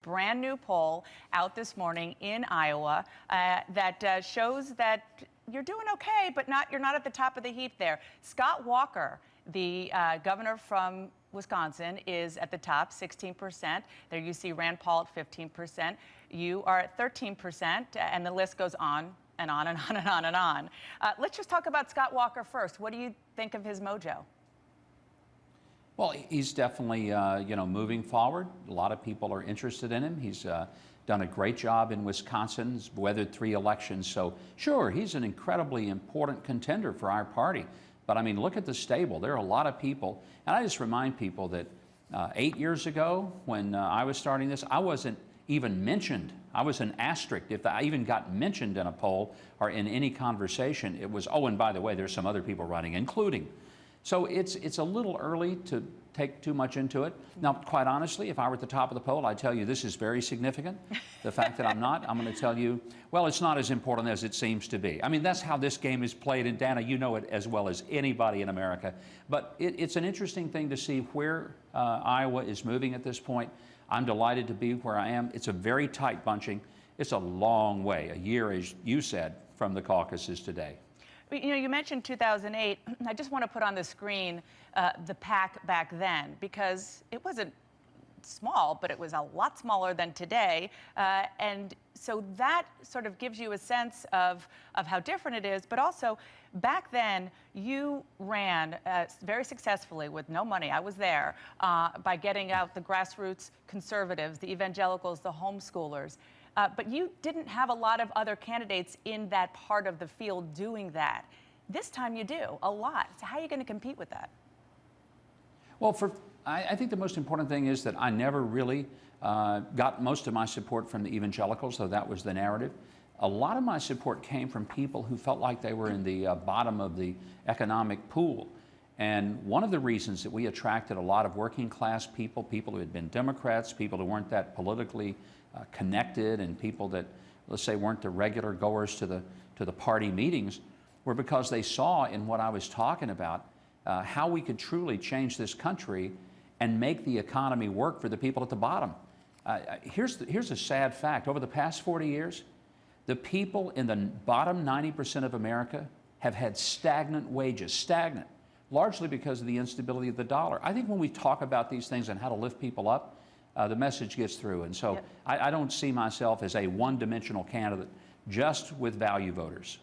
brand new poll out this morning in Iowa that shows that you're doing okay, but you're not at the top of the heap there. Scott Walker, the governor from Wisconsin, is at the top, 16%. There you see Rand Paul at 15%. You are at 13%, and the list goes on and on and on and on and on. Let's just talk about Scott Walker first. What do you think of his mojo? Well, he's definitely, moving forward. A lot of people are interested in him. He's done a great job in Wisconsin. He's weathered 3 elections. So, sure, he's an incredibly important contender for our party. But, I mean, look at the stable. There are a lot of people. And I just remind people that 8 years ago, when I was starting this, I wasn't even mentioned. I was an asterisk. If I even got mentioned in a poll or in any conversation, it was, oh, and by the way, there's some other people running, including. So it's a little early to take too much into it. Now, quite honestly, if I were at the top of the poll, I'd tell you this is very significant. The fact that I'm not, I'm going to tell you, well, it's not as important as it seems to be. I mean, that's how this game is played, and Dana, you know it as well as anybody in America. But it's an interesting thing to see where Iowa is moving at this point. I'm delighted to be where I am. It's a very tight bunching. It's a long way, a year, as you said, from the caucuses today. You know, you mentioned 2008. I just want to put on the screen the PAC back then, because it wasn't small, but it was a lot smaller than today. And so that sort of gives you a sense of how different it is. But also, back then, you ran very successfully with no money. I was there by getting out the grassroots conservatives, the evangelicals, the homeschoolers. But you didn't have a lot of other candidates in that part of the field doing that. This time you do, a lot. So how are you going to compete with that? Well, I think the most important thing is that I never really got most of my support from the evangelicals, though that was the narrative. A lot of my support came from people who felt like they were in the bottom of the economic pool. And one of the reasons that we attracted a lot of working class people, people who had been Democrats, people who weren't that politically connected, and people that, let's say, weren't the regular goers to the party meetings, were because they saw in what I was talking about how we could truly change this country and make the economy work for the people at the bottom. Here's a sad fact. Over the past 40 years, the people in the bottom 90% of America have had stagnant wages, stagnant, largely because of the instability of the dollar. I think when we talk about these things and how to lift people up, the message gets through. And so I don't see myself as a one-dimensional candidate just with value voters.